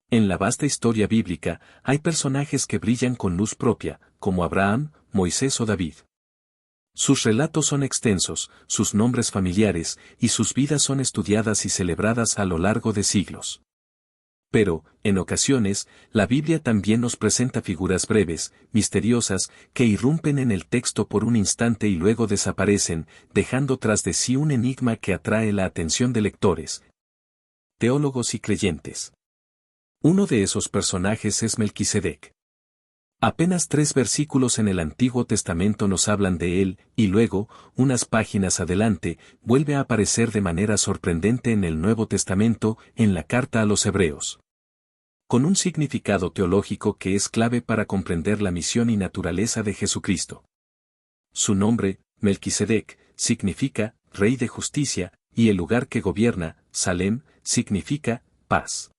En la vasta historia bíblica, hay personajes que brillan con luz propia, como Abraham, Moisés o David. Sus relatos son extensos, sus nombres familiares, y sus vidas son estudiadas y celebradas a lo largo de siglos. Pero, en ocasiones, la Biblia también nos presenta figuras breves, misteriosas, que irrumpen en el texto por un instante y luego desaparecen, dejando tras de sí un enigma que atrae la atención de lectores, teólogos y creyentes. Uno de esos personajes es Melquisedec. Apenas 3 versículos en el Antiguo Testamento nos hablan de él, y luego, unas páginas adelante, vuelve a aparecer de manera sorprendente en el Nuevo Testamento, en la carta a los Hebreos. Con un significado teológico que es clave para comprender la misión y naturaleza de Jesucristo. Su nombre, Melquisedec, significa Rey de Justicia, y el lugar que gobierna, Salem, significa paz.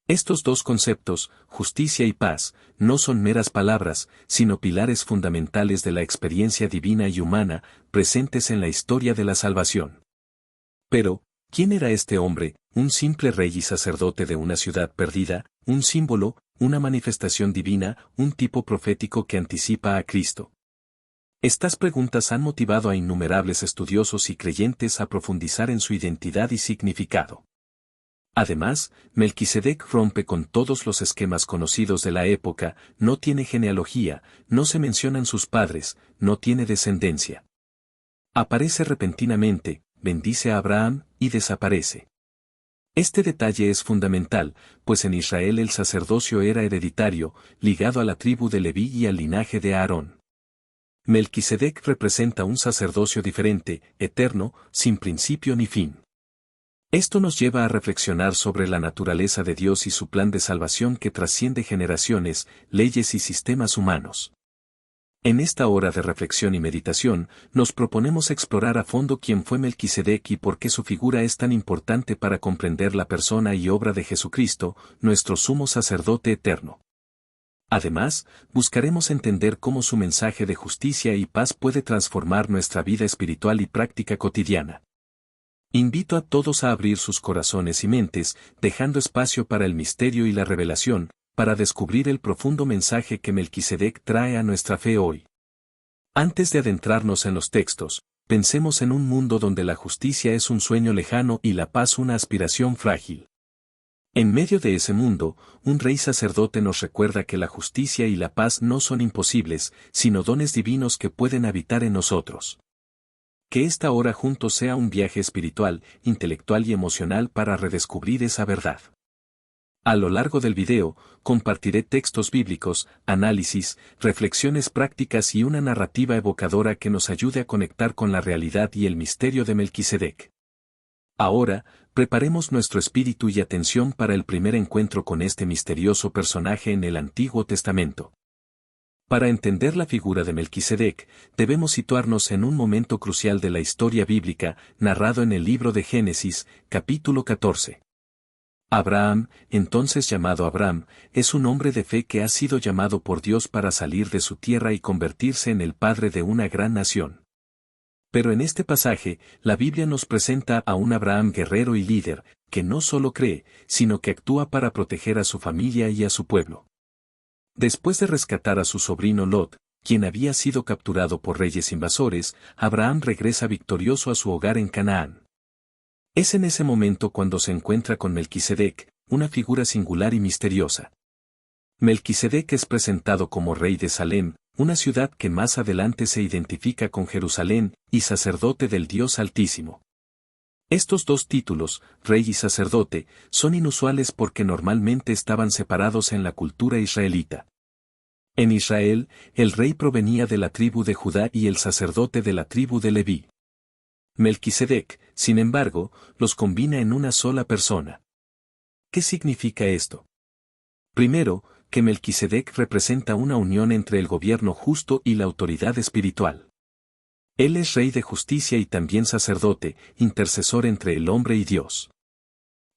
Estos dos conceptos, justicia y paz, no son meras palabras, sino pilares fundamentales de la experiencia divina y humana, presentes en la historia de la salvación. Pero, ¿quién era este hombre, un simple rey y sacerdote de una ciudad perdida, un símbolo, una manifestación divina, un tipo profético que anticipa a Cristo? Estas preguntas han motivado a innumerables estudiosos y creyentes a profundizar en su identidad y significado. Además, Melquisedec rompe con todos los esquemas conocidos de la época, no tiene genealogía, no se mencionan sus padres, no tiene descendencia. Aparece repentinamente, bendice a Abraham, y desaparece. Este detalle es fundamental, pues en Israel el sacerdocio era hereditario, ligado a la tribu de Leví y al linaje de Aarón. Melquisedec representa un sacerdocio diferente, eterno, sin principio ni fin. Esto nos lleva a reflexionar sobre la naturaleza de Dios y su plan de salvación que trasciende generaciones, leyes y sistemas humanos. En esta hora de reflexión y meditación, nos proponemos explorar a fondo quién fue Melquisedec y por qué su figura es tan importante para comprender la persona y obra de Jesucristo, nuestro sumo sacerdote eterno. Además, buscaremos entender cómo su mensaje de justicia y paz puede transformar nuestra vida espiritual y práctica cotidiana. Invito a todos a abrir sus corazones y mentes, dejando espacio para el misterio y la revelación, para descubrir el profundo mensaje que Melquisedec trae a nuestra fe hoy. Antes de adentrarnos en los textos, pensemos en un mundo donde la justicia es un sueño lejano y la paz una aspiración frágil. En medio de ese mundo, un rey sacerdote nos recuerda que la justicia y la paz no son imposibles, sino dones divinos que pueden habitar en nosotros. Que esta hora juntos sea un viaje espiritual, intelectual y emocional para redescubrir esa verdad. A lo largo del video, compartiré textos bíblicos, análisis, reflexiones prácticas y una narrativa evocadora que nos ayude a conectar con la realidad y el misterio de Melquisedec. Ahora, preparemos nuestro espíritu y atención para el primer encuentro con este misterioso personaje en el Antiguo Testamento. Para entender la figura de Melquisedec, debemos situarnos en un momento crucial de la historia bíblica, narrado en el libro de Génesis, capítulo 14. Abraham, entonces llamado Abram, es un hombre de fe que ha sido llamado por Dios para salir de su tierra y convertirse en el padre de una gran nación. Pero en este pasaje, la Biblia nos presenta a un Abraham guerrero y líder, que no solo cree, sino que actúa para proteger a su familia y a su pueblo. Después de rescatar a su sobrino Lot, quien había sido capturado por reyes invasores, Abraham regresa victorioso a su hogar en Canaán. Es en ese momento cuando se encuentra con Melquisedec, una figura singular y misteriosa. Melquisedec es presentado como rey de Salem, una ciudad que más adelante se identifica con Jerusalén, y sacerdote del Dios Altísimo. Estos dos títulos, rey y sacerdote, son inusuales porque normalmente estaban separados en la cultura israelita. En Israel, el rey provenía de la tribu de Judá y el sacerdote de la tribu de Leví. Melquisedec, sin embargo, los combina en una sola persona. ¿Qué significa esto? Primero, que Melquisedec representa una unión entre el gobierno justo y la autoridad espiritual. Él es rey de justicia y también sacerdote, intercesor entre el hombre y Dios.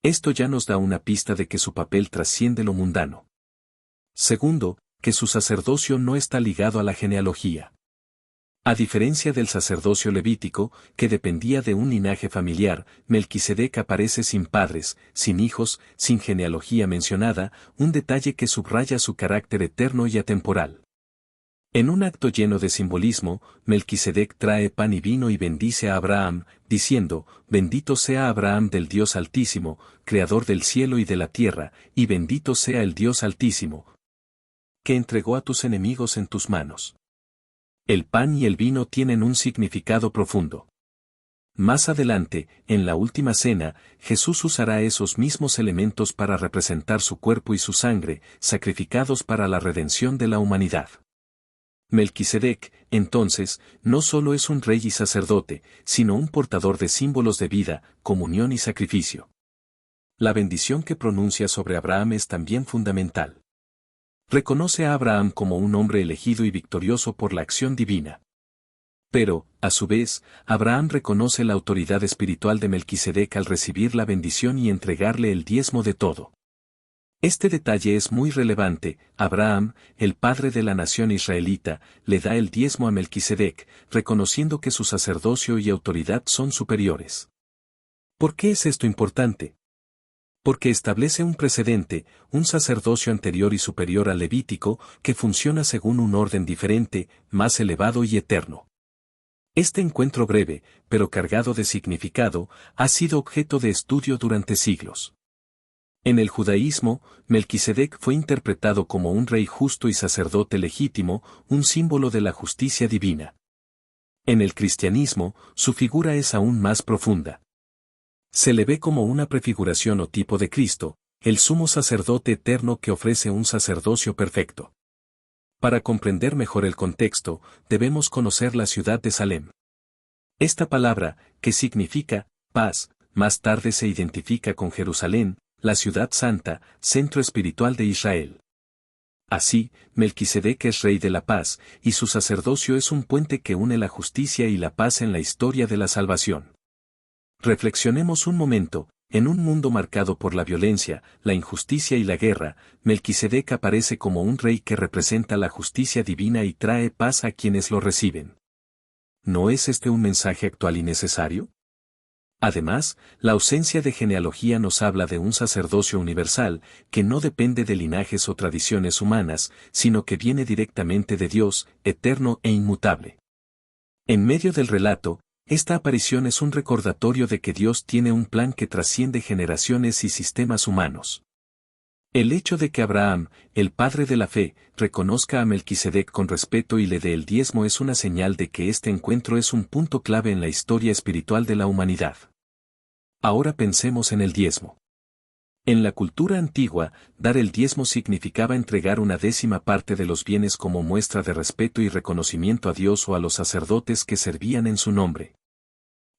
Esto ya nos da una pista de que su papel trasciende lo mundano. Segundo, que su sacerdocio no está ligado a la genealogía. A diferencia del sacerdocio levítico, que dependía de un linaje familiar, Melquisedec aparece sin padres, sin hijos, sin genealogía mencionada, un detalle que subraya su carácter eterno y atemporal. En un acto lleno de simbolismo, Melquisedec trae pan y vino y bendice a Abraham, diciendo, «Bendito sea Abraham del Dios Altísimo, Creador del cielo y de la tierra, y bendito sea el Dios Altísimo, que entregó a tus enemigos en tus manos». El pan y el vino tienen un significado profundo. Más adelante, en la última cena, Jesús usará esos mismos elementos para representar su cuerpo y su sangre, sacrificados para la redención de la humanidad. Melquisedec, entonces, no solo es un rey y sacerdote, sino un portador de símbolos de vida, comunión y sacrificio. La bendición que pronuncia sobre Abraham es también fundamental. Reconoce a Abraham como un hombre elegido y victorioso por la acción divina. Pero, a su vez, Abraham reconoce la autoridad espiritual de Melquisedec al recibir la bendición y entregarle el diezmo de todo. Este detalle es muy relevante. Abraham, el padre de la nación israelita, le da el diezmo a Melquisedec, reconociendo que su sacerdocio y autoridad son superiores. ¿Por qué es esto importante? Porque establece un precedente, un sacerdocio anterior y superior al levítico, que funciona según un orden diferente, más elevado y eterno. Este encuentro breve, pero cargado de significado, ha sido objeto de estudio durante siglos. En el judaísmo, Melquisedec fue interpretado como un rey justo y sacerdote legítimo, un símbolo de la justicia divina. En el cristianismo, su figura es aún más profunda. Se le ve como una prefiguración o tipo de Cristo, el sumo sacerdote eterno que ofrece un sacerdocio perfecto. Para comprender mejor el contexto, debemos conocer la ciudad de Salem. Esta palabra, que significa paz, más tarde se identifica con Jerusalén, la ciudad santa, centro espiritual de Israel. Así, Melquisedec es rey de la paz, y su sacerdocio es un puente que une la justicia y la paz en la historia de la salvación. Reflexionemos un momento. En un mundo marcado por la violencia, la injusticia y la guerra, Melquisedec aparece como un rey que representa la justicia divina y trae paz a quienes lo reciben. ¿No es este un mensaje actual y necesario? Además, la ausencia de genealogía nos habla de un sacerdocio universal, que no depende de linajes o tradiciones humanas, sino que viene directamente de Dios, eterno e inmutable. En medio del relato, esta aparición es un recordatorio de que Dios tiene un plan que trasciende generaciones y sistemas humanos. El hecho de que Abraham, el padre de la fe, reconozca a Melquisedec con respeto y le dé el diezmo es una señal de que este encuentro es un punto clave en la historia espiritual de la humanidad. Ahora pensemos en el diezmo. En la cultura antigua, dar el diezmo significaba entregar una décima parte de los bienes como muestra de respeto y reconocimiento a Dios o a los sacerdotes que servían en su nombre.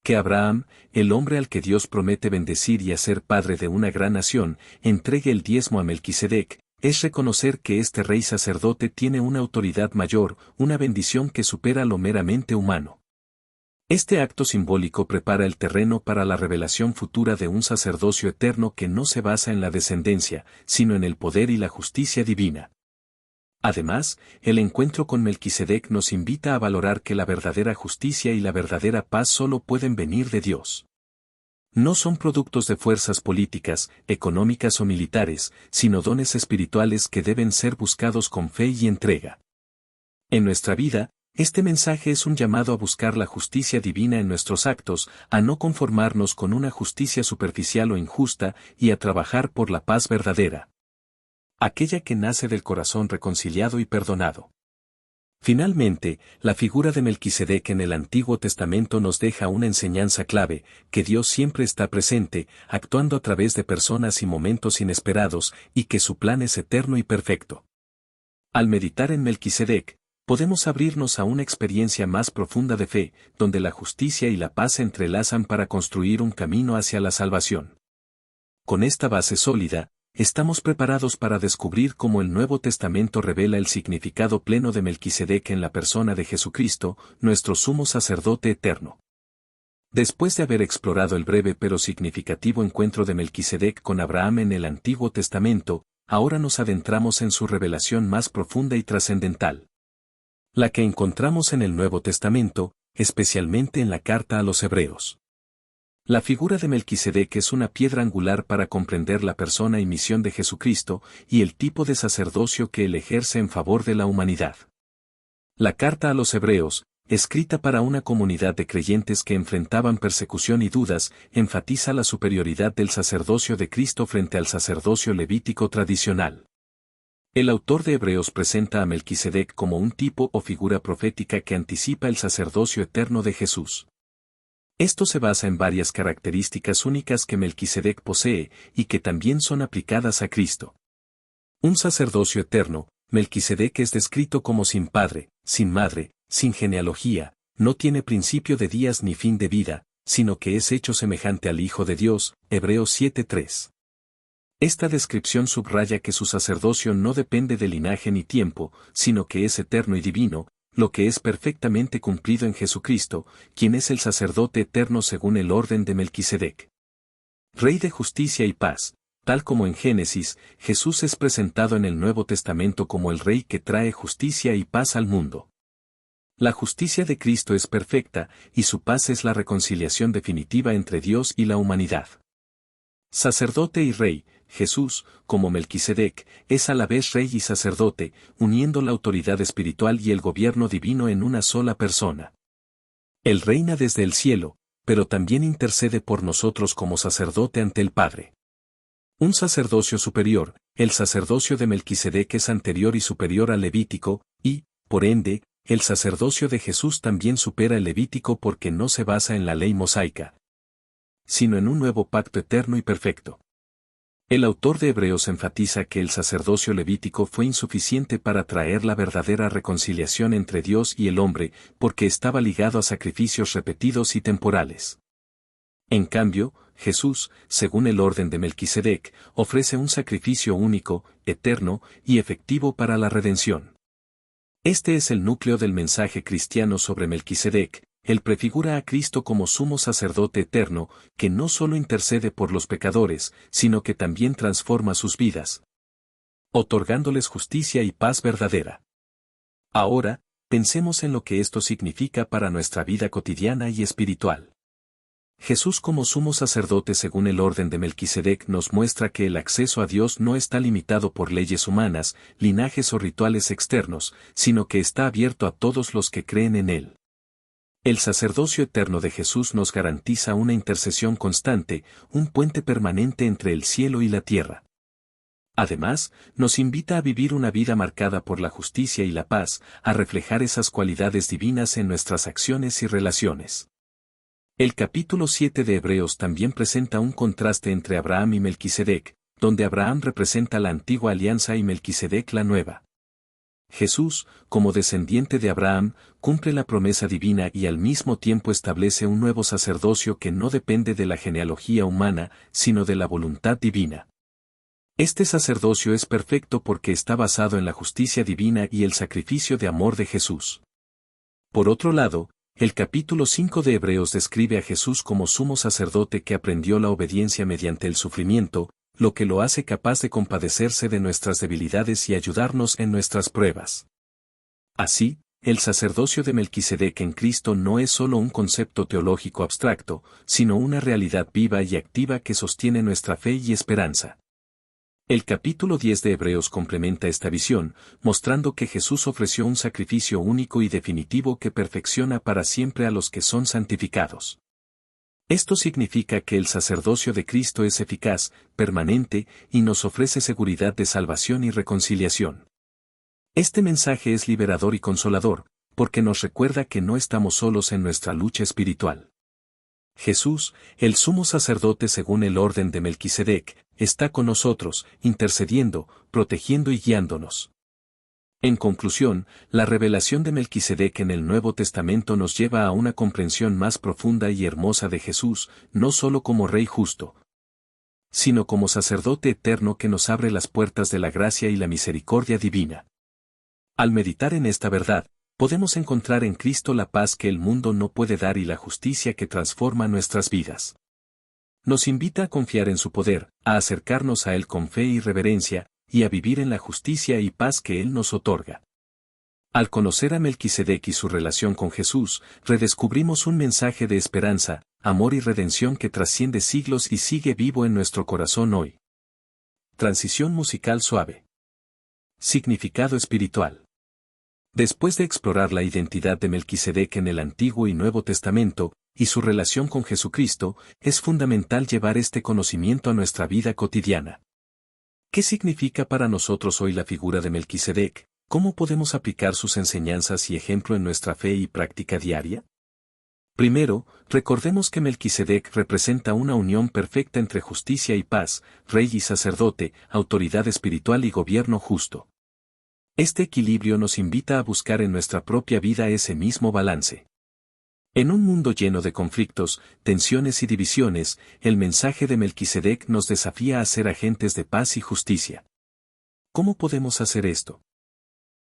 Que Abraham, el hombre al que Dios promete bendecir y hacer padre de una gran nación, entregue el diezmo a Melquisedec, es reconocer que este rey sacerdote tiene una autoridad mayor, una bendición que supera lo meramente humano. Este acto simbólico prepara el terreno para la revelación futura de un sacerdocio eterno que no se basa en la descendencia, sino en el poder y la justicia divina. Además, el encuentro con Melquisedec nos invita a valorar que la verdadera justicia y la verdadera paz solo pueden venir de Dios. No son productos de fuerzas políticas, económicas o militares, sino dones espirituales que deben ser buscados con fe y entrega. En nuestra vida, este mensaje es un llamado a buscar la justicia divina en nuestros actos, a no conformarnos con una justicia superficial o injusta y a trabajar por la paz verdadera. Aquella que nace del corazón reconciliado y perdonado. Finalmente, la figura de Melquisedec en el Antiguo Testamento nos deja una enseñanza clave, que Dios siempre está presente, actuando a través de personas y momentos inesperados, y que su plan es eterno y perfecto. Al meditar en Melquisedec, podemos abrirnos a una experiencia más profunda de fe, donde la justicia y la paz se entrelazan para construir un camino hacia la salvación. Con esta base sólida, estamos preparados para descubrir cómo el Nuevo Testamento revela el significado pleno de Melquisedec en la persona de Jesucristo, nuestro sumo sacerdote eterno. Después de haber explorado el breve pero significativo encuentro de Melquisedec con Abraham en el Antiguo Testamento, ahora nos adentramos en su revelación más profunda y trascendental. la que encontramos en el Nuevo Testamento, especialmente en la carta a los Hebreos. La figura de Melquisedec es una piedra angular para comprender la persona y misión de Jesucristo y el tipo de sacerdocio que él ejerce en favor de la humanidad. La carta a los Hebreos, escrita para una comunidad de creyentes que enfrentaban persecución y dudas, enfatiza la superioridad del sacerdocio de Cristo frente al sacerdocio levítico tradicional. El autor de Hebreos presenta a Melquisedec como un tipo o figura profética que anticipa el sacerdocio eterno de Jesús. Esto se basa en varias características únicas que Melquisedec posee y que también son aplicadas a Cristo. Un sacerdocio eterno, Melquisedec es descrito como sin padre, sin madre, sin genealogía, no tiene principio de días ni fin de vida, sino que es hecho semejante al Hijo de Dios, Hebreos 7:3. Esta descripción subraya que su sacerdocio no depende de linaje ni tiempo, sino que es eterno y divino, lo que es perfectamente cumplido en Jesucristo, quien es el sacerdote eterno según el orden de Melquisedec. Rey de justicia y paz, tal como en Génesis, Jesús es presentado en el Nuevo Testamento como el Rey que trae justicia y paz al mundo. La justicia de Cristo es perfecta, y su paz es la reconciliación definitiva entre Dios y la humanidad. Sacerdote y Rey, Jesús, como Melquisedec, es a la vez Rey y sacerdote, uniendo la autoridad espiritual y el gobierno divino en una sola persona. Él reina desde el cielo, pero también intercede por nosotros como sacerdote ante el Padre. Un sacerdocio superior, el sacerdocio de Melquisedec es anterior y superior al levítico, y, por ende, el sacerdocio de Jesús también supera el levítico porque no se basa en la ley mosaica, sino en un nuevo pacto eterno y perfecto. El autor de Hebreos enfatiza que el sacerdocio levítico fue insuficiente para traer la verdadera reconciliación entre Dios y el hombre, porque estaba ligado a sacrificios repetidos y temporales. En cambio, Jesús, según el orden de Melquisedec, ofrece un sacrificio único, eterno y efectivo para la redención. Este es el núcleo del mensaje cristiano sobre Melquisedec. Él prefigura a Cristo como sumo sacerdote eterno, que no solo intercede por los pecadores, sino que también transforma sus vidas, otorgándoles justicia y paz verdadera. Ahora, pensemos en lo que esto significa para nuestra vida cotidiana y espiritual. Jesús como sumo sacerdote según el orden de Melquisedec nos muestra que el acceso a Dios no está limitado por leyes humanas, linajes o rituales externos, sino que está abierto a todos los que creen en Él. El sacerdocio eterno de Jesús nos garantiza una intercesión constante, un puente permanente entre el cielo y la tierra. Además, nos invita a vivir una vida marcada por la justicia y la paz, a reflejar esas cualidades divinas en nuestras acciones y relaciones. El capítulo 7 de Hebreos también presenta un contraste entre Abraham y Melquisedec, donde Abraham representa la antigua alianza y Melquisedec la nueva. Jesús, como descendiente de Abraham, cumple la promesa divina y al mismo tiempo establece un nuevo sacerdocio que no depende de la genealogía humana, sino de la voluntad divina. Este sacerdocio es perfecto porque está basado en la justicia divina y el sacrificio de amor de Jesús. Por otro lado, el capítulo 5 de Hebreos describe a Jesús como sumo sacerdote que aprendió la obediencia mediante el sufrimiento, lo que lo hace capaz de compadecerse de nuestras debilidades y ayudarnos en nuestras pruebas. Así, el sacerdocio de Melquisedec en Cristo no es solo un concepto teológico abstracto, sino una realidad viva y activa que sostiene nuestra fe y esperanza. El capítulo 10 de Hebreos complementa esta visión, mostrando que Jesús ofreció un sacrificio único y definitivo que perfecciona para siempre a los que son santificados. Esto significa que el sacerdocio de Cristo es eficaz, permanente, y nos ofrece seguridad de salvación y reconciliación. Este mensaje es liberador y consolador, porque nos recuerda que no estamos solos en nuestra lucha espiritual. Jesús, el sumo sacerdote según el orden de Melquisedec, está con nosotros, intercediendo, protegiendo y guiándonos. En conclusión, la revelación de Melquisedec en el Nuevo Testamento nos lleva a una comprensión más profunda y hermosa de Jesús, no solo como Rey justo, sino como sacerdote eterno que nos abre las puertas de la gracia y la misericordia divina. Al meditar en esta verdad, podemos encontrar en Cristo la paz que el mundo no puede dar y la justicia que transforma nuestras vidas. Nos invita a confiar en su poder, a acercarnos a Él con fe y reverencia, y a vivir en la justicia y paz que Él nos otorga. Al conocer a Melquisedec y su relación con Jesús, redescubrimos un mensaje de esperanza, amor y redención que trasciende siglos y sigue vivo en nuestro corazón hoy. Transición musical suave. Significado espiritual. Después de explorar la identidad de Melquisedec en el Antiguo y Nuevo Testamento, y su relación con Jesucristo, es fundamental llevar este conocimiento a nuestra vida cotidiana. ¿Qué significa para nosotros hoy la figura de Melquisedec? ¿Cómo podemos aplicar sus enseñanzas y ejemplo en nuestra fe y práctica diaria? Primero, recordemos que Melquisedec representa una unión perfecta entre justicia y paz, rey y sacerdote, autoridad espiritual y gobierno justo. Este equilibrio nos invita a buscar en nuestra propia vida ese mismo balance. En un mundo lleno de conflictos, tensiones y divisiones, el mensaje de Melquisedec nos desafía a ser agentes de paz y justicia. ¿Cómo podemos hacer esto?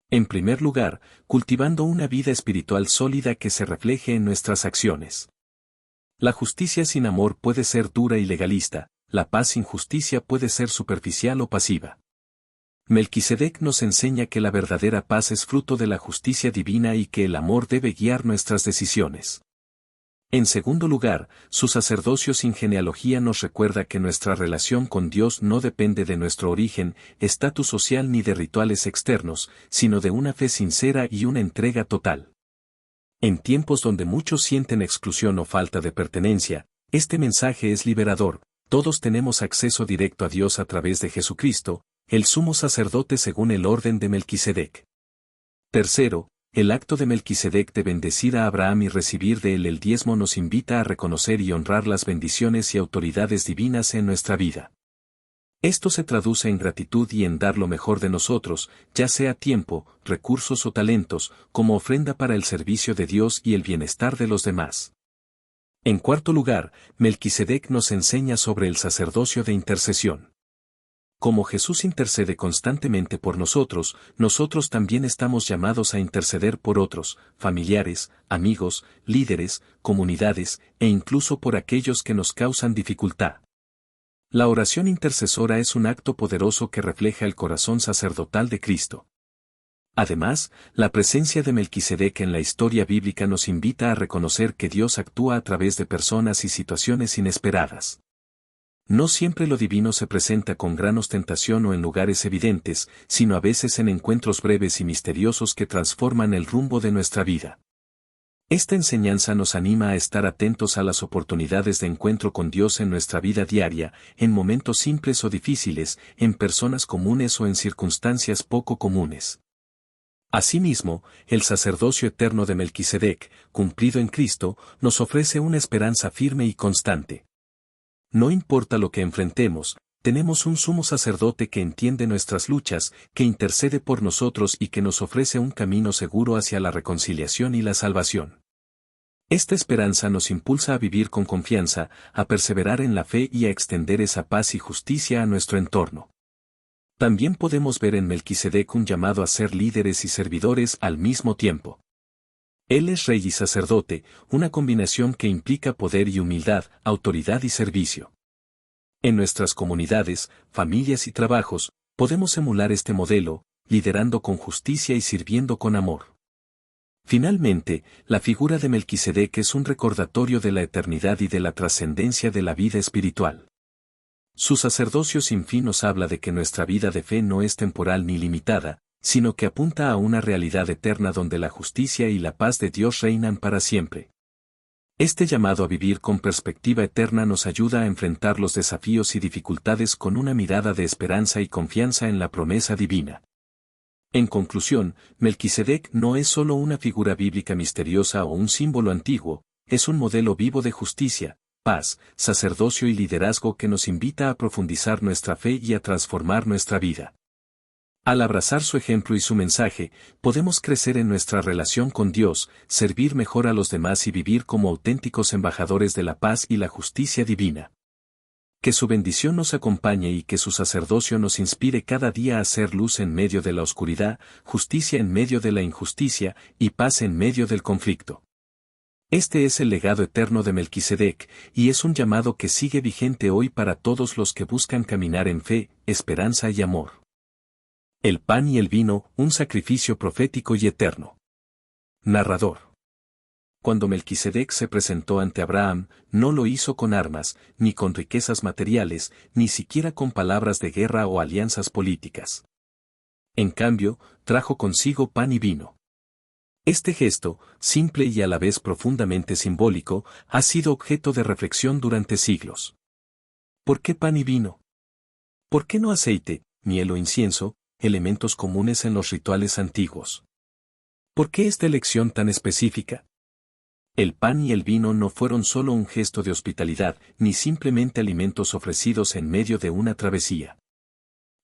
En primer lugar, cultivando una vida espiritual sólida que se refleje en nuestras acciones. La justicia sin amor puede ser dura y legalista, la paz sin justicia puede ser superficial o pasiva. Melquisedec nos enseña que la verdadera paz es fruto de la justicia divina y que el amor debe guiar nuestras decisiones. En segundo lugar, su sacerdocio sin genealogía nos recuerda que nuestra relación con Dios no depende de nuestro origen, estatus social ni de rituales externos, sino de una fe sincera y una entrega total. En tiempos donde muchos sienten exclusión o falta de pertenencia, este mensaje es liberador. Todos tenemos acceso directo a Dios a través de Jesucristo, el sumo sacerdote según el orden de Melquisedec. Tercero, el acto de Melquisedec de bendecir a Abraham y recibir de él el diezmo nos invita a reconocer y honrar las bendiciones y autoridades divinas en nuestra vida. Esto se traduce en gratitud y en dar lo mejor de nosotros, ya sea tiempo, recursos o talentos, como ofrenda para el servicio de Dios y el bienestar de los demás. En cuarto lugar, Melquisedec nos enseña sobre el sacerdocio de intercesión. Como Jesús intercede constantemente por nosotros, nosotros también estamos llamados a interceder por otros, familiares, amigos, líderes, comunidades, e incluso por aquellos que nos causan dificultad. La oración intercesora es un acto poderoso que refleja el corazón sacerdotal de Cristo. Además, la presencia de Melquisedec en la historia bíblica nos invita a reconocer que Dios actúa a través de personas y situaciones inesperadas. No siempre lo divino se presenta con gran ostentación o en lugares evidentes, sino a veces en encuentros breves y misteriosos que transforman el rumbo de nuestra vida. Esta enseñanza nos anima a estar atentos a las oportunidades de encuentro con Dios en nuestra vida diaria, en momentos simples o difíciles, en personas comunes o en circunstancias poco comunes. Asimismo, el sacerdocio eterno de Melquisedec, cumplido en Cristo, nos ofrece una esperanza firme y constante. No importa lo que enfrentemos, tenemos un sumo sacerdote que entiende nuestras luchas, que intercede por nosotros y que nos ofrece un camino seguro hacia la reconciliación y la salvación. Esta esperanza nos impulsa a vivir con confianza, a perseverar en la fe y a extender esa paz y justicia a nuestro entorno. También podemos ver en Melquisedec un llamado a ser líderes y servidores al mismo tiempo. Él es rey y sacerdote, una combinación que implica poder y humildad, autoridad y servicio. En nuestras comunidades, familias y trabajos, podemos emular este modelo, liderando con justicia y sirviendo con amor. Finalmente, la figura de Melquisedec es un recordatorio de la eternidad y de la trascendencia de la vida espiritual. Su sacerdocio sin fin nos habla de que nuestra vida de fe no es temporal ni limitada, sino que apunta a una realidad eterna donde la justicia y la paz de Dios reinan para siempre. Este llamado a vivir con perspectiva eterna nos ayuda a enfrentar los desafíos y dificultades con una mirada de esperanza y confianza en la promesa divina. En conclusión, Melquisedec no es solo una figura bíblica misteriosa o un símbolo antiguo, es un modelo vivo de justicia, paz, sacerdocio y liderazgo que nos invita a profundizar nuestra fe y a transformar nuestra vida. Al abrazar su ejemplo y su mensaje, podemos crecer en nuestra relación con Dios, servir mejor a los demás y vivir como auténticos embajadores de la paz y la justicia divina. Que su bendición nos acompañe y que su sacerdocio nos inspire cada día a hacer luz en medio de la oscuridad, justicia en medio de la injusticia y paz en medio del conflicto. Este es el legado eterno de Melquisedec, y es un llamado que sigue vigente hoy para todos los que buscan caminar en fe, esperanza y amor. El pan y el vino, un sacrificio profético y eterno. Narrador. Cuando Melquisedec se presentó ante Abraham, no lo hizo con armas, ni con riquezas materiales, ni siquiera con palabras de guerra o alianzas políticas. En cambio, trajo consigo pan y vino. Este gesto, simple y a la vez profundamente simbólico, ha sido objeto de reflexión durante siglos. ¿Por qué pan y vino? ¿Por qué no aceite, miel o incienso, elementos comunes en los rituales antiguos? ¿Por qué esta elección tan específica? El pan y el vino no fueron solo un gesto de hospitalidad, ni simplemente alimentos ofrecidos en medio de una travesía.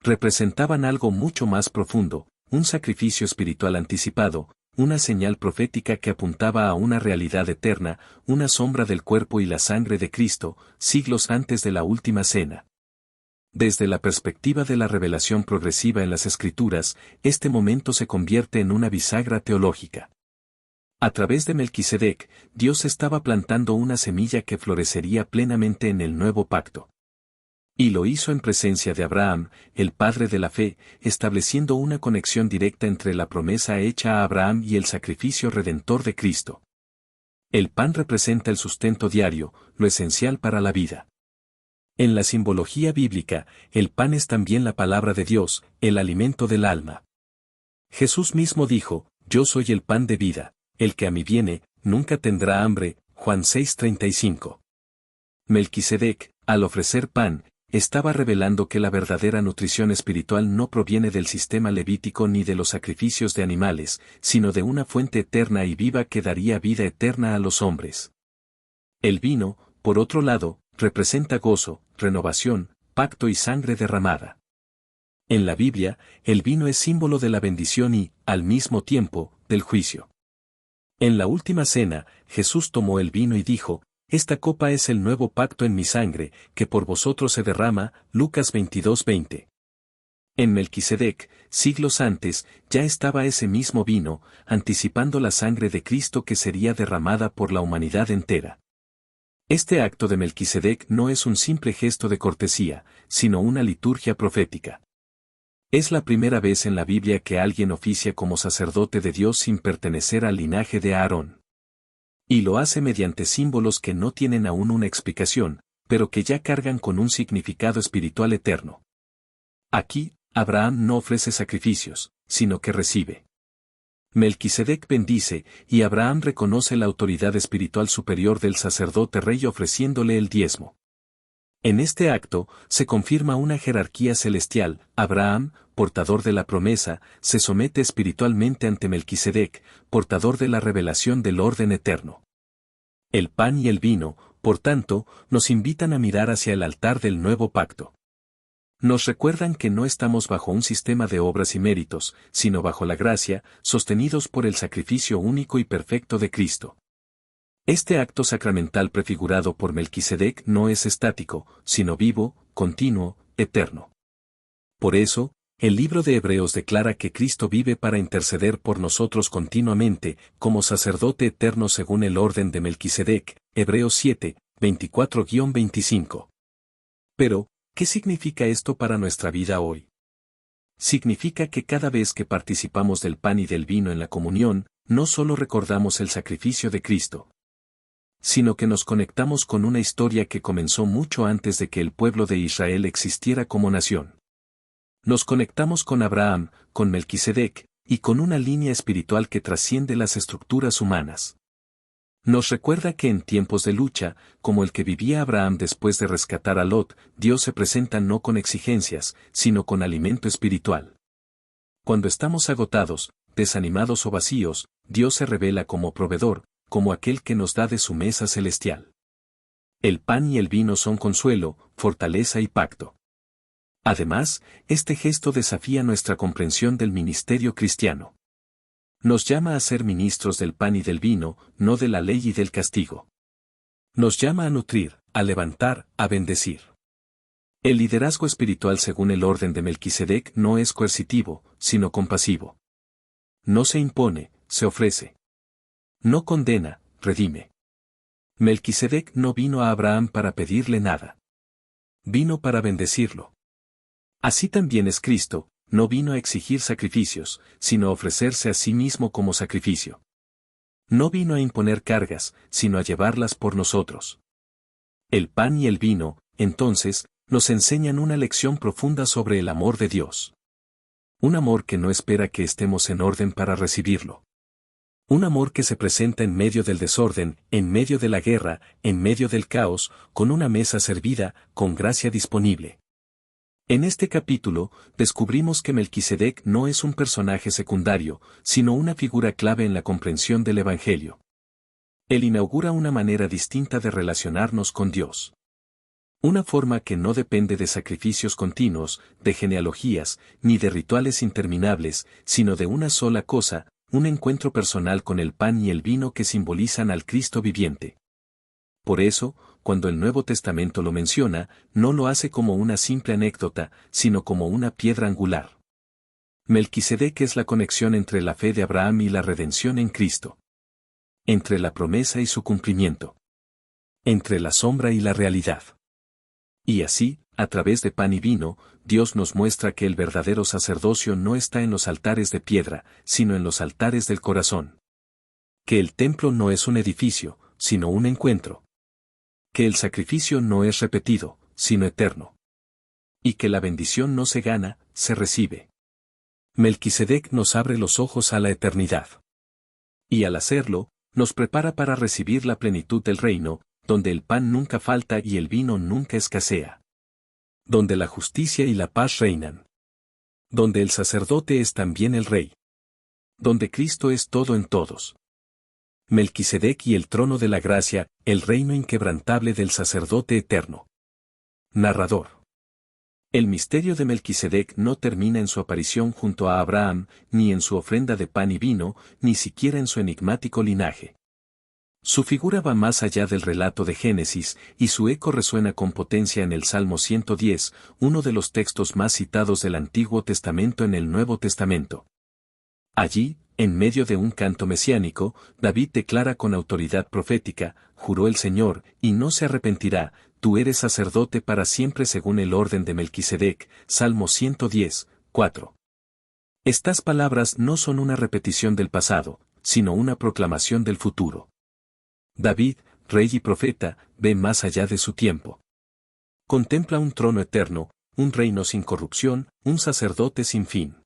Representaban algo mucho más profundo, un sacrificio espiritual anticipado, una señal profética que apuntaba a una realidad eterna, una sombra del cuerpo y la sangre de Cristo, siglos antes de la última cena. Desde la perspectiva de la revelación progresiva en las Escrituras, este momento se convierte en una bisagra teológica. A través de Melquisedec, Dios estaba plantando una semilla que florecería plenamente en el nuevo pacto. Y lo hizo en presencia de Abraham, el padre de la fe, estableciendo una conexión directa entre la promesa hecha a Abraham y el sacrificio redentor de Cristo. El pan representa el sustento diario, lo esencial para la vida. En la simbología bíblica, el pan es también la palabra de Dios, el alimento del alma. Jesús mismo dijo, «Yo soy el pan de vida, el que a mí viene, nunca tendrá hambre», Juan 6:35. Melquisedec, al ofrecer pan, estaba revelando que la verdadera nutrición espiritual no proviene del sistema levítico ni de los sacrificios de animales, sino de una fuente eterna y viva que daría vida eterna a los hombres. El vino, por otro lado, representa gozo, renovación, pacto y sangre derramada. En la Biblia, el vino es símbolo de la bendición y, al mismo tiempo, del juicio. En la última cena, Jesús tomó el vino y dijo, «Esta copa es el nuevo pacto en mi sangre, que por vosotros se derrama», Lucas 22:20. En Melquisedec, siglos antes, ya estaba ese mismo vino, anticipando la sangre de Cristo que sería derramada por la humanidad entera. Este acto de Melquisedec no es un simple gesto de cortesía, sino una liturgia profética. Es la primera vez en la Biblia que alguien oficia como sacerdote de Dios sin pertenecer al linaje de Aarón. Y lo hace mediante símbolos que no tienen aún una explicación, pero que ya cargan con un significado espiritual eterno. Aquí, Abraham no ofrece sacrificios, sino que recibe. Melquisedec bendice, y Abraham reconoce la autoridad espiritual superior del sacerdote rey ofreciéndole el diezmo. En este acto, se confirma una jerarquía celestial. Abraham, portador de la promesa, se somete espiritualmente ante Melquisedec, portador de la revelación del orden eterno. El pan y el vino, por tanto, nos invitan a mirar hacia el altar del nuevo pacto. Nos recuerdan que no estamos bajo un sistema de obras y méritos, sino bajo la gracia, sostenidos por el sacrificio único y perfecto de Cristo. Este acto sacramental prefigurado por Melquisedec no es estático, sino vivo, continuo, eterno. Por eso, el libro de Hebreos declara que Cristo vive para interceder por nosotros continuamente, como sacerdote eterno según el orden de Melquisedec, Hebreos 7, 24-25. Pero, ¿qué significa esto para nuestra vida hoy? Significa que cada vez que participamos del pan y del vino en la comunión, no solo recordamos el sacrificio de Cristo, sino que nos conectamos con una historia que comenzó mucho antes de que el pueblo de Israel existiera como nación. Nos conectamos con Abraham, con Melquisedec, y con una línea espiritual que trasciende las estructuras humanas. Nos recuerda que en tiempos de lucha, como el que vivía Abraham después de rescatar a Lot, Dios se presenta no con exigencias, sino con alimento espiritual. Cuando estamos agotados, desanimados o vacíos, Dios se revela como proveedor, como aquel que nos da de su mesa celestial. El pan y el vino son consuelo, fortaleza y pacto. Además, este gesto desafía nuestra comprensión del ministerio cristiano. Nos llama a ser ministros del pan y del vino, no de la ley y del castigo. Nos llama a nutrir, a levantar, a bendecir. El liderazgo espiritual según el orden de Melquisedec no es coercitivo, sino compasivo. No se impone, se ofrece. No condena, redime. Melquisedec no vino a Abraham para pedirle nada. Vino para bendecirlo. Así también es Cristo, no vino a exigir sacrificios, sino a ofrecerse a sí mismo como sacrificio. No vino a imponer cargas, sino a llevarlas por nosotros. El pan y el vino, entonces, nos enseñan una lección profunda sobre el amor de Dios. Un amor que no espera que estemos en orden para recibirlo. Un amor que se presenta en medio del desorden, en medio de la guerra, en medio del caos, con una mesa servida, con gracia disponible. En este capítulo, descubrimos que Melquisedec no es un personaje secundario, sino una figura clave en la comprensión del Evangelio. Él inaugura una manera distinta de relacionarnos con Dios. Una forma que no depende de sacrificios continuos, de genealogías, ni de rituales interminables, sino de una sola cosa, un encuentro personal con el pan y el vino que simbolizan al Cristo viviente. Por eso, cuando el Nuevo Testamento lo menciona, no lo hace como una simple anécdota, sino como una piedra angular. Melquisedec es la conexión entre la fe de Abraham y la redención en Cristo. Entre la promesa y su cumplimiento. Entre la sombra y la realidad. Y así, a través de pan y vino, Dios nos muestra que el verdadero sacerdocio no está en los altares de piedra, sino en los altares del corazón. Que el templo no es un edificio, sino un encuentro. Que el sacrificio no es repetido, sino eterno. Y que la bendición no se gana, se recibe. Melquisedec nos abre los ojos a la eternidad. Y al hacerlo, nos prepara para recibir la plenitud del reino, donde el pan nunca falta y el vino nunca escasea. Donde la justicia y la paz reinan. Donde el sacerdote es también el rey. Donde Cristo es todo en todos. Melquisedec y el trono de la gracia, el reino inquebrantable del sacerdote eterno. Narrador. El misterio de Melquisedec no termina en su aparición junto a Abraham, ni en su ofrenda de pan y vino, ni siquiera en su enigmático linaje. Su figura va más allá del relato de Génesis, y su eco resuena con potencia en el Salmo 110, uno de los textos más citados del Antiguo Testamento en el Nuevo Testamento. Allí, en medio de un canto mesiánico, David declara con autoridad profética, juró el Señor, y no se arrepentirá, tú eres sacerdote para siempre según el orden de Melquisedec, Salmo 110, 4. Estas palabras no son una repetición del pasado, sino una proclamación del futuro. David, rey y profeta, ve más allá de su tiempo. Contempla un trono eterno, un reino sin corrupción, un sacerdote sin fin.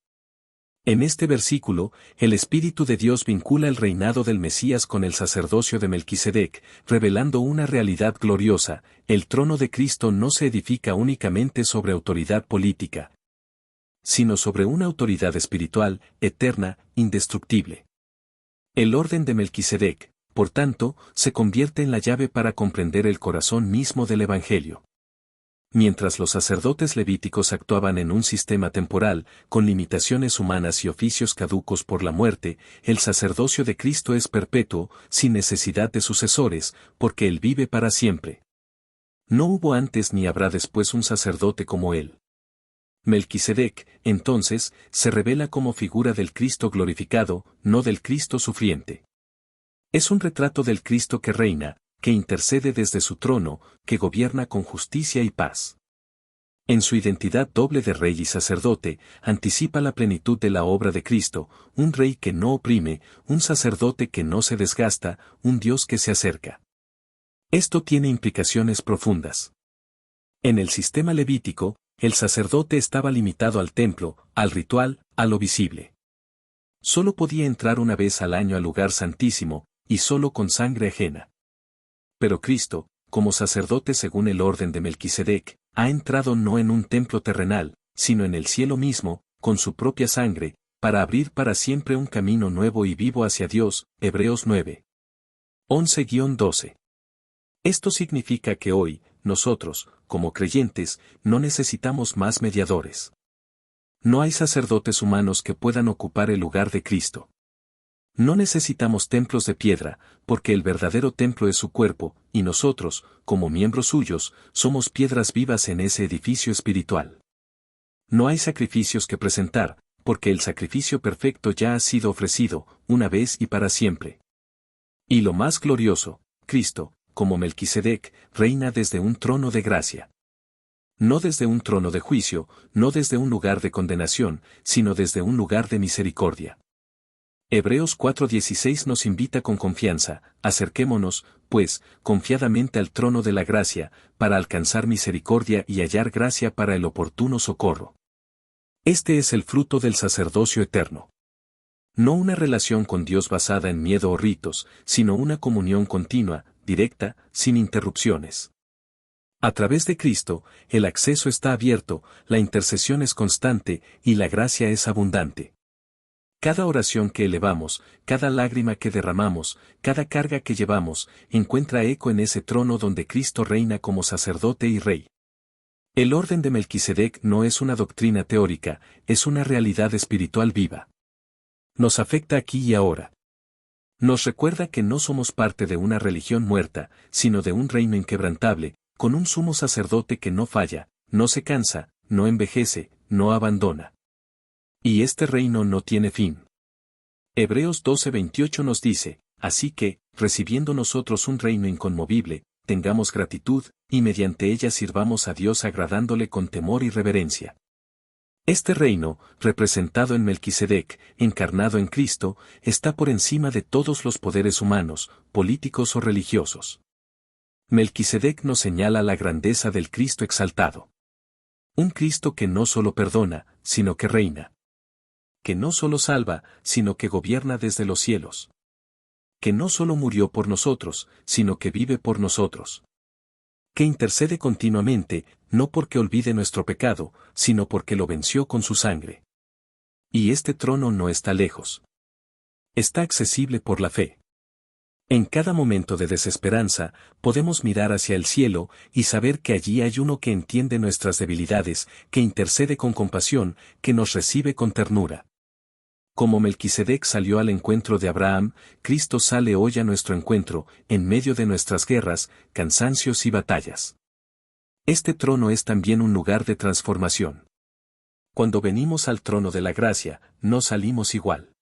En este versículo, el Espíritu de Dios vincula el reinado del Mesías con el sacerdocio de Melquisedec, revelando una realidad gloriosa: el trono de Cristo no se edifica únicamente sobre autoridad política, sino sobre una autoridad espiritual, eterna, indestructible. El orden de Melquisedec, por tanto, se convierte en la llave para comprender el corazón mismo del Evangelio. Mientras los sacerdotes levíticos actuaban en un sistema temporal, con limitaciones humanas y oficios caducos por la muerte, el sacerdocio de Cristo es perpetuo, sin necesidad de sucesores, porque Él vive para siempre. No hubo antes ni habrá después un sacerdote como Él. Melquisedec, entonces, se revela como figura del Cristo glorificado, no del Cristo sufriente. Es un retrato del Cristo que reina, que intercede desde su trono, que gobierna con justicia y paz. En su identidad doble de rey y sacerdote, anticipa la plenitud de la obra de Cristo, un rey que no oprime, un sacerdote que no se desgasta, un Dios que se acerca. Esto tiene implicaciones profundas. En el sistema levítico, el sacerdote estaba limitado al templo, al ritual, a lo visible. Solo podía entrar una vez al año al lugar santísimo, y solo con sangre ajena. Pero Cristo, como sacerdote según el orden de Melquisedec, ha entrado no en un templo terrenal, sino en el cielo mismo, con su propia sangre, para abrir para siempre un camino nuevo y vivo hacia Dios. Hebreos 9. 11-12. Esto significa que hoy, nosotros, como creyentes, no necesitamos más mediadores. No hay sacerdotes humanos que puedan ocupar el lugar de Cristo. No necesitamos templos de piedra, porque el verdadero templo es su cuerpo, y nosotros, como miembros suyos, somos piedras vivas en ese edificio espiritual. No hay sacrificios que presentar, porque el sacrificio perfecto ya ha sido ofrecido, una vez y para siempre. Y lo más glorioso, Cristo, como Melquisedec, reina desde un trono de gracia. No desde un trono de juicio, no desde un lugar de condenación, sino desde un lugar de misericordia. Hebreos 4:16 nos invita con confianza, acerquémonos, pues, confiadamente al trono de la gracia, para alcanzar misericordia y hallar gracia para el oportuno socorro. Este es el fruto del sacerdocio eterno. No una relación con Dios basada en miedo o ritos, sino una comunión continua, directa, sin interrupciones. A través de Cristo, el acceso está abierto, la intercesión es constante, y la gracia es abundante. Cada oración que elevamos, cada lágrima que derramamos, cada carga que llevamos, encuentra eco en ese trono donde Cristo reina como sacerdote y rey. El orden de Melquisedec no es una doctrina teórica, es una realidad espiritual viva. Nos afecta aquí y ahora. Nos recuerda que no somos parte de una religión muerta, sino de un reino inquebrantable, con un sumo sacerdote que no falla, no se cansa, no envejece, no abandona. Y este reino no tiene fin. Hebreos 12:28 nos dice, así que, recibiendo nosotros un reino inconmovible, tengamos gratitud, y mediante ella sirvamos a Dios agradándole con temor y reverencia. Este reino, representado en Melquisedec, encarnado en Cristo, está por encima de todos los poderes humanos, políticos o religiosos. Melquisedec nos señala la grandeza del Cristo exaltado. Un Cristo que no solo perdona, sino que reina. Que no solo salva, sino que gobierna desde los cielos. Que no solo murió por nosotros, sino que vive por nosotros. Que intercede continuamente, no porque olvide nuestro pecado, sino porque lo venció con su sangre. Y este trono no está lejos. Está accesible por la fe. En cada momento de desesperanza, podemos mirar hacia el cielo y saber que allí hay uno que entiende nuestras debilidades, que intercede con compasión, que nos recibe con ternura. Como Melquisedec salió al encuentro de Abraham, Cristo sale hoy a nuestro encuentro, en medio de nuestras guerras, cansancios y batallas. Este trono es también un lugar de transformación. Cuando venimos al trono de la gracia, no salimos igual.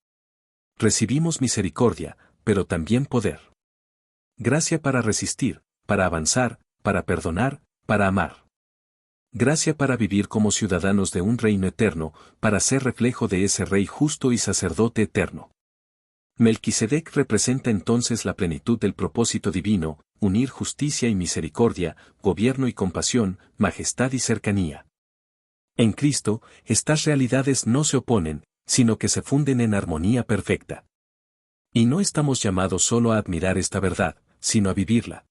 Recibimos misericordia, pero también poder. Gracia para resistir, para avanzar, para perdonar, para amar. Gracia para vivir como ciudadanos de un reino eterno, para ser reflejo de ese Rey justo y sacerdote eterno. Melquisedec representa entonces la plenitud del propósito divino, unir justicia y misericordia, gobierno y compasión, majestad y cercanía. En Cristo, estas realidades no se oponen, sino que se funden en armonía perfecta. Y no estamos llamados solo a admirar esta verdad, sino a vivirla.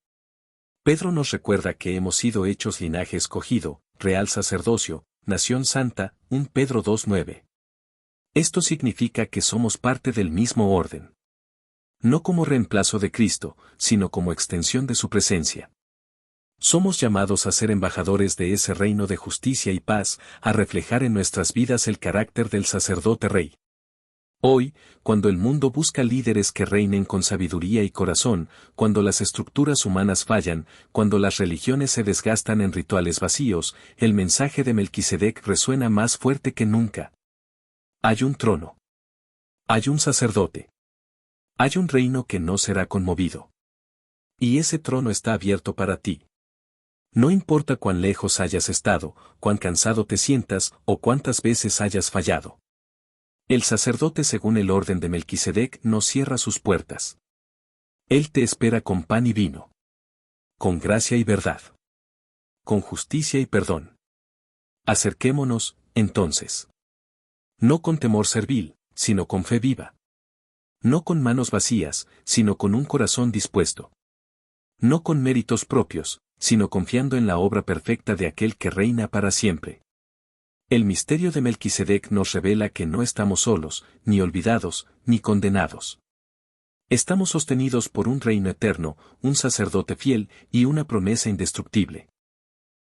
Pedro nos recuerda que hemos sido hechos linaje escogido, real sacerdocio, nación santa, 1 Pedro 2:9. Esto significa que somos parte del mismo orden. No como reemplazo de Cristo, sino como extensión de su presencia. Somos llamados a ser embajadores de ese reino de justicia y paz, a reflejar en nuestras vidas el carácter del sacerdote rey. Hoy, cuando el mundo busca líderes que reinen con sabiduría y corazón, cuando las estructuras humanas fallan, cuando las religiones se desgastan en rituales vacíos, el mensaje de Melquisedec resuena más fuerte que nunca. Hay un trono. Hay un sacerdote. Hay un reino que no será conmovido. Y ese trono está abierto para ti. No importa cuán lejos hayas estado, cuán cansado te sientas o cuántas veces hayas fallado. El sacerdote según el orden de Melquisedec no cierra sus puertas. Él te espera con pan y vino. Con gracia y verdad. Con justicia y perdón. Acerquémonos, entonces. No con temor servil, sino con fe viva. No con manos vacías, sino con un corazón dispuesto. No con méritos propios, sino confiando en la obra perfecta de aquel que reina para siempre. El misterio de Melquisedec nos revela que no estamos solos, ni olvidados, ni condenados. Estamos sostenidos por un reino eterno, un sacerdote fiel y una promesa indestructible.